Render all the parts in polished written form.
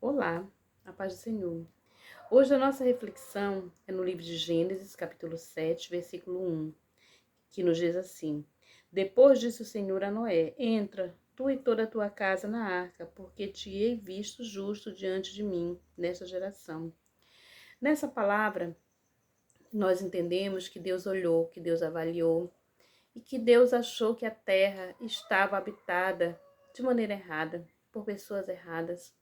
Olá, a paz do Senhor. Hoje a nossa reflexão é no livro de Gênesis, capítulo 7, versículo 1, que nos diz assim: Depois disse o Senhor a Noé: Entra, tu e toda a tua casa na arca, porque te hei visto justo diante de mim nesta geração. Nessa palavra, nós entendemos que Deus olhou, que Deus avaliou e que Deus achou que a terra estava habitada de maneira errada, por pessoas erradas.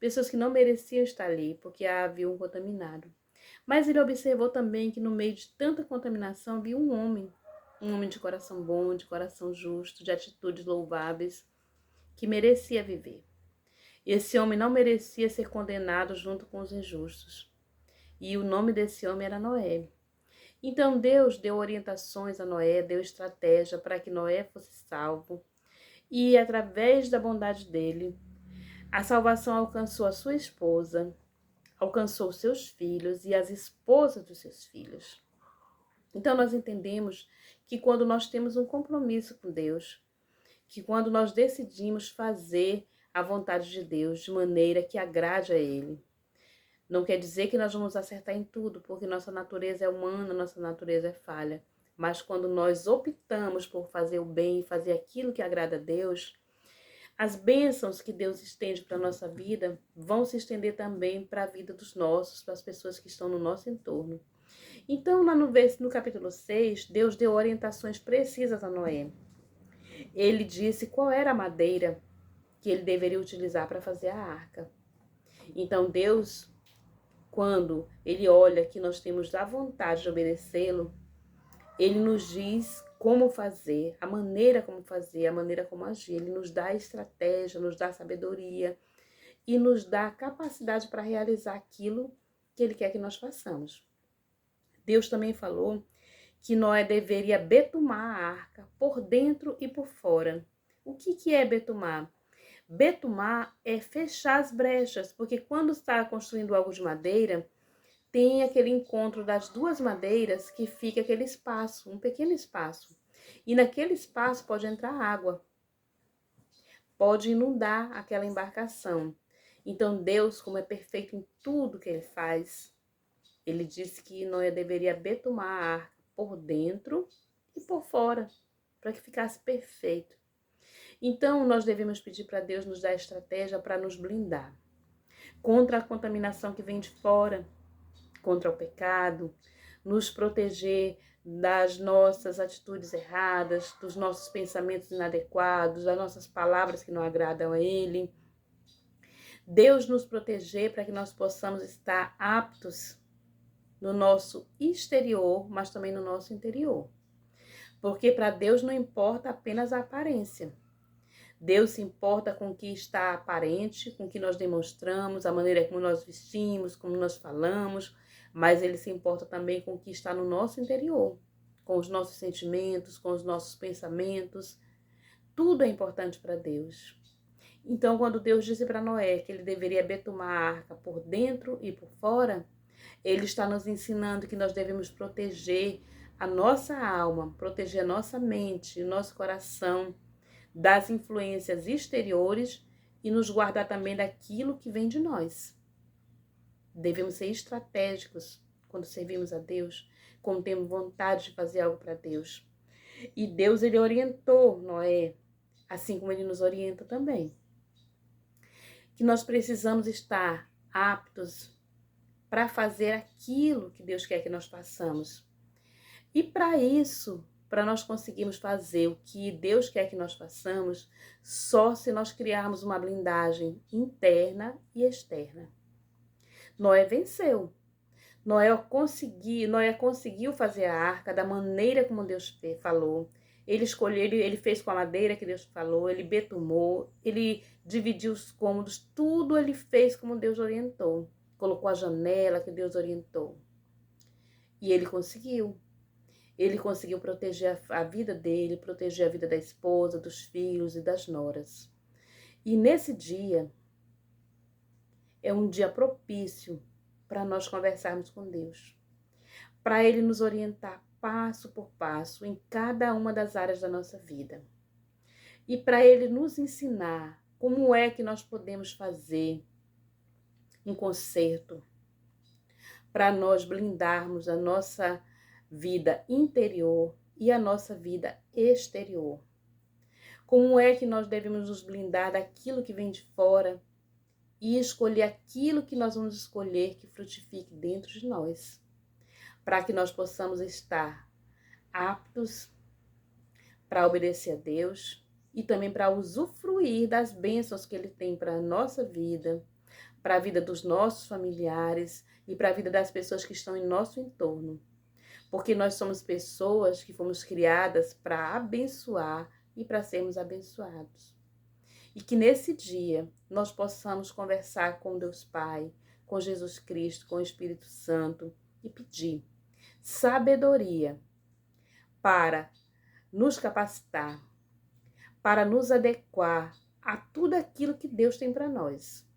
Pessoas que não mereciam estar ali, porque a haviam contaminado. Mas ele observou também que no meio de tanta contaminação havia um homem de coração bom, de coração justo, de atitudes louváveis, que merecia viver. E esse homem não merecia ser condenado junto com os injustos. E o nome desse homem era Noé. Então Deus deu orientações a Noé, deu estratégia para que Noé fosse salvo. E através da bondade dele, a salvação alcançou a sua esposa, alcançou seus filhos e as esposas dos seus filhos. Então nós entendemos que quando nós temos um compromisso com Deus, que quando nós decidimos fazer a vontade de Deus de maneira que agrade a Ele, não quer dizer que nós vamos acertar em tudo, porque nossa natureza é humana, nossa natureza é falha. Mas quando nós optamos por fazer o bem e fazer aquilo que agrada a Deus, as bênçãos que Deus estende para a nossa vida vão se estender também para a vida dos nossos, para as pessoas que estão no nosso entorno. Então, lá no capítulo 6, Deus deu orientações precisas a Noé. Ele disse qual era a madeira que ele deveria utilizar para fazer a arca. Então, Deus, quando ele olha que nós temos a vontade de obedecê-lo, ele nos diz como fazer, a maneira como agir. Ele nos dá estratégia, nos dá sabedoria e nos dá capacidade para realizar aquilo que ele quer que nós façamos. Deus também falou que Noé deveria betumar a arca por dentro e por fora. O que é betumar? Betumar é fechar as brechas, porque quando está construindo algo de madeira, tem aquele encontro das duas madeiras que fica aquele espaço, um pequeno espaço. E naquele espaço pode entrar água, pode inundar aquela embarcação. Então Deus, como é perfeito em tudo que ele faz, ele disse que Noé deveria betumar a arca por dentro e por fora, para que ficasse perfeito. Então nós devemos pedir para Deus nos dar estratégia para nos blindar contra a contaminação que vem de fora, contra o pecado, nos proteger das nossas atitudes erradas, dos nossos pensamentos inadequados, das nossas palavras que não agradam a Ele. Deus nos proteger para que nós possamos estar aptos no nosso exterior, mas também no nosso interior. Porque para Deus não importa apenas a aparência. Deus se importa com o que está aparente, com o que nós demonstramos, a maneira como nós vestimos, como nós falamos, mas Ele se importa também com o que está no nosso interior, com os nossos sentimentos, com os nossos pensamentos. Tudo é importante para Deus. Então, quando Deus disse para Noé que ele deveria betumar a arca por dentro e por fora, Ele está nos ensinando que nós devemos proteger a nossa alma, proteger a nossa mente, o nosso coração das influências exteriores e nos guardar também daquilo que vem de nós. Devemos ser estratégicos quando servimos a Deus, quando temos vontade de fazer algo para Deus. E Deus, ele orientou Noé, assim como ele nos orienta também, que nós precisamos estar aptos para fazer aquilo que Deus quer que nós façamos. E para isso, para nós conseguirmos fazer o que Deus quer que nós façamos, só se nós criarmos uma blindagem interna e externa. Noé venceu. Noé conseguiu fazer a arca da maneira como Deus falou. Ele escolheu, ele fez com a madeira que Deus falou, ele betumou, ele dividiu os cômodos, tudo ele fez como Deus orientou. Colocou a janela que Deus orientou. E ele conseguiu. Ele conseguiu proteger a vida dele, proteger a vida da esposa, dos filhos e das noras. E nesse dia, é um dia propício para nós conversarmos com Deus. Para Ele nos orientar passo por passo em cada uma das áreas da nossa vida. E para Ele nos ensinar como é que nós podemos fazer um conserto, para nós blindarmos a nossa vida interior e a nossa vida exterior. Como é que nós devemos nos blindar daquilo que vem de fora e escolher aquilo que nós vamos escolher que frutifique dentro de nós, para que nós possamos estar aptos para obedecer a Deus e também para usufruir das bênçãos que Ele tem para a nossa vida, para a vida dos nossos familiares e para a vida das pessoas que estão em nosso entorno. Porque nós somos pessoas que fomos criadas para abençoar e para sermos abençoados. E que nesse dia nós possamos conversar com Deus Pai, com Jesus Cristo, com o Espírito Santo e pedir sabedoria para nos capacitar, para nos adequar a tudo aquilo que Deus tem para nós,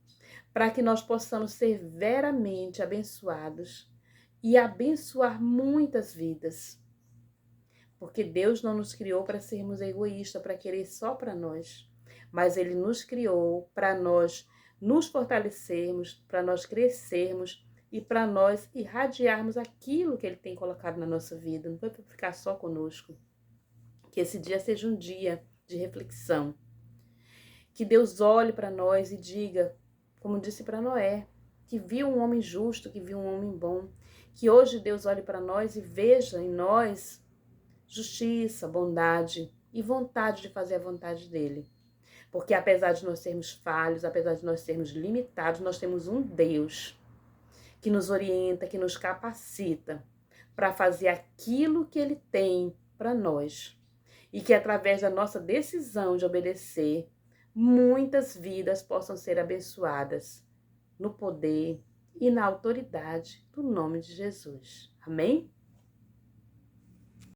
para que nós possamos ser veramente abençoados e abençoar muitas vidas. Porque Deus não nos criou para sermos egoístas, para querer só para nós, mas Ele nos criou para nós nos fortalecermos, para nós crescermos e para nós irradiarmos aquilo que Ele tem colocado na nossa vida. Não foi para ficar só conosco. Que esse dia seja um dia de reflexão. Que Deus olhe para nós e diga, como disse para Noé, que viu um homem justo, que viu um homem bom. Que hoje Deus olhe para nós e veja em nós justiça, bondade e vontade de fazer a vontade dele. Porque apesar de nós sermos falhos, apesar de nós sermos limitados, nós temos um Deus que nos orienta, que nos capacita para fazer aquilo que Ele tem para nós. E que através da nossa decisão de obedecer, muitas vidas possam ser abençoadas no poder e na autoridade do nome de Jesus. Amém?